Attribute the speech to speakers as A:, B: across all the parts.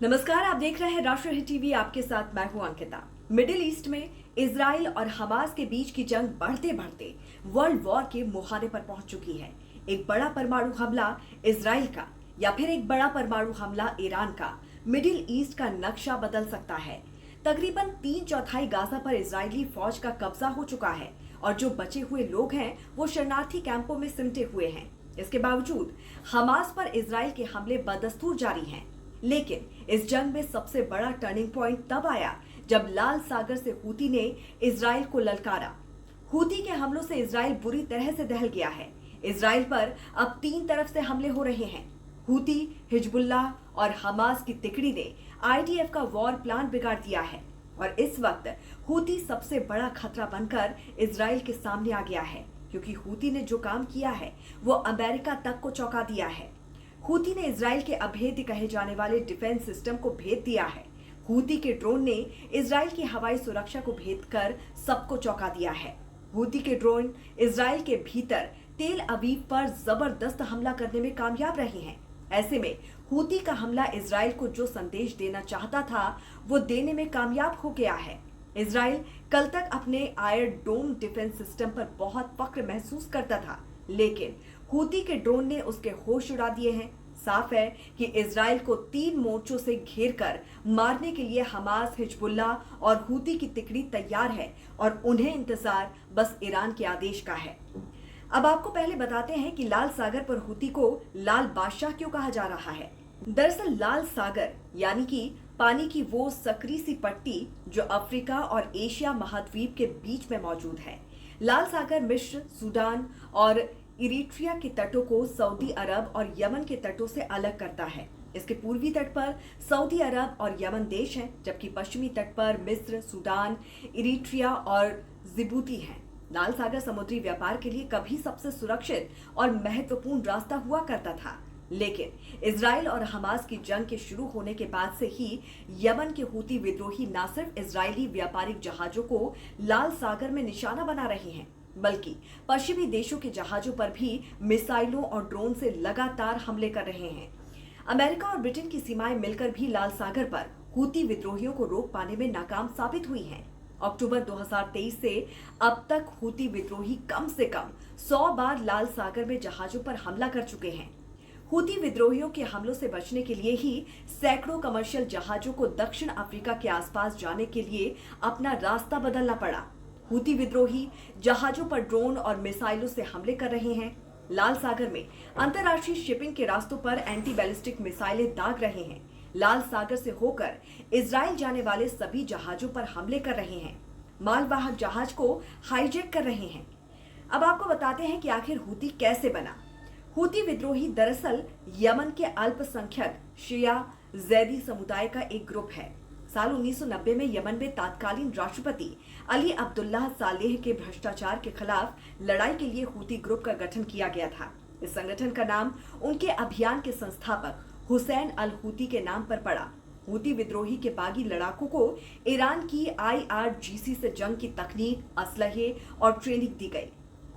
A: नमस्कार, आप देख रहे हैं राष्ट्रीय हिट टीवी। आपके साथ मैं हूं अंकिता। मिडिल ईस्ट में इजराइल और हमास के बीच की जंग बढ़ते बढ़ते वर्ल्ड वॉर के मुहाने पर पहुंच चुकी है। एक बड़ा परमाणु हमला इजराइल का या फिर एक बड़ा परमाणु हमला ईरान का मिडिल ईस्ट का नक्शा बदल सकता है। तकरीबन 3/4 गाजा पर इजरायली फौज का कब्जा हो चुका है और जो बचे हुए लोग हैं वो शरणार्थी कैंपों में सिमटे हुए हैं। इसके बावजूद हमास पर इजराइल के हमले बदस्तूर जारी हैं। लेकिन इस जंग में सबसे बड़ा टर्निंग पॉइंट तब आया जब लाल सागर से हूती ने इजराइल को ललकारा। हूती के हमलों से इजराइल बुरी तरह से दहल गया है। इजराइल पर अब 3 तरफ से हमले हो रहे हैं। हूती, हिजबुल्लाह और हमास की तिकड़ी ने आईडीएफ का वॉर प्लान बिगाड़ दिया है और इस वक्त हूती सबसे बड़ा खतरा बनकर इजराइल के सामने आ गया है, क्योंकि हूती ने जो काम किया है वो अमेरिका तक को चौंका दिया है। हूती ने इजराइल के अभेद्य कहे जाने वाले डिफेंस सिस्टम को भेद दिया है। हूती के ड्रोन ने इजराइल की हवाई सुरक्षा को भेद कर सबको चौंका दिया है। हूती के ड्रोन इजराइल के भीतर तेल अवीव पर जबरदस्त हमला करने में कामयाब रहे हैं। ऐसे में हूती का हमला इजराइल को जो संदेश देना चाहता था वो देने में कामयाब हो गया है। इजराइल कल तक अपने आयरन डोम डिफेंस सिस्टम पर बहुत फख्र महसूस करता था, लेकिन हूती के ड्रोन ने उसके होश उड़ा दिए हैं। साफ है कि इजराइल को 3 मोर्चों से घेर कर मारने के लिए हमास, हिजबुल्लाह और हूती की तिकड़ी तैयार है और उन्हें इंतजार बस ईरान के आदेश का है। अब आपको पहले बताते हैं कि लाल सागर पर हूती को लाल बादशाह क्यों कहा जा रहा है। दरअसल लाल सागर यानी कि पानी की वो सकरी सी पट्टी जो अफ्रीका और एशिया महाद्वीप के बीच में मौजूद है। लाल सागर मिस्र, सूडान और इरिट्रिया के तटों को सऊदी अरब और यमन के तटों से अलग करता है। इसके पूर्वी तट पर सऊदी अरब और यमन देश हैं, जबकि पश्चिमी तट पर मिस्र, सूडान, इरिट्रिया और जिबूती हैं। लाल सागर समुद्री व्यापार के लिए कभी सबसे सुरक्षित और महत्वपूर्ण रास्ता हुआ करता था, लेकिन इजराइल और हमास की जंग के शुरू होने के बाद से ही यमन के हूती विद्रोही न सिर्फ इजरायली व्यापारिक जहाजों को लाल सागर में निशाना बना रहे हैं, बल्कि पश्चिमी देशों के जहाजों पर भी मिसाइलों और ड्रोन से लगातार हमले कर रहे हैं। अमेरिका और ब्रिटेन की सीमाएं मिलकर भी लाल सागर पर हूती विद्रोहियों को रोक पाने में नाकाम साबित हुई हैं। अक्टूबर 2023 से अब तक हूती विद्रोही कम से कम 100 बार लाल सागर में जहाजों पर हमला कर चुके हैं। हूती विद्रोहियों के हमलों से बचने के लिए ही सैकड़ों कमर्शियल जहाजों को दक्षिण अफ्रीका के आसपास जाने के लिए अपना रास्ता बदलना पड़ा। हूती विद्रोही जहाजों पर ड्रोन और मिसाइलों से हमले कर रहे हैं। लाल सागर में अंतर्राष्ट्रीय शिपिंग के रास्तों पर एंटी बैलिस्टिक मिसाइलें दाग रहे हैं। लाल सागर से होकर इजराइल जाने वाले सभी जहाजों पर हमले कर रहे हैं। मालवाहक जहाज को हाईजैक कर रहे हैं। अब आपको बताते हैं कि आखिर हूती कैसे बना। हूती विद्रोही दरअसल यमन के अल्पसंख्यक शिया जैदी समुदाय का एक ग्रुप है। साल 1990 में यमन में तत्कालीन राष्ट्रपति अली अब्दुल्लाह सालेह के भ्रष्टाचार के खिलाफ लड़ाई के लिए हूती ग्रुप का गठन किया गया था। इस संगठन का नाम उनके अभियान के संस्थापक हुसैन अल हूती के नाम पर पड़ा। हूती विद्रोही के बागी लड़ाकों को ईरान की IRGC से जंग की तकनीक, असलहे और ट्रेनिंग दी गई।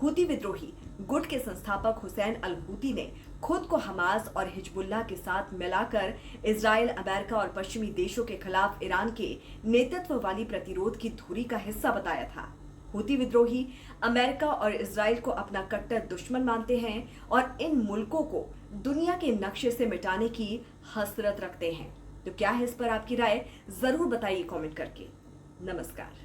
A: हूती विद्रोही गुट के संस्थापक हुसैन अल हूती ने खुद को हमास और हिजबुल्लाह के साथ मिलाकर इजराइल, अमेरिका और पश्चिमी देशों के खिलाफ ईरान के नेतृत्व वाली प्रतिरोध की धुरी का हिस्सा बताया था। हूती विद्रोही अमेरिका और इजराइल को अपना कट्टर दुश्मन मानते हैं और इन मुल्कों को दुनिया के नक्शे से मिटाने की हसरत रखते हैं। तो क्या है इस पर आपकी राय, जरूर बताइए कमेंट करके। नमस्कार।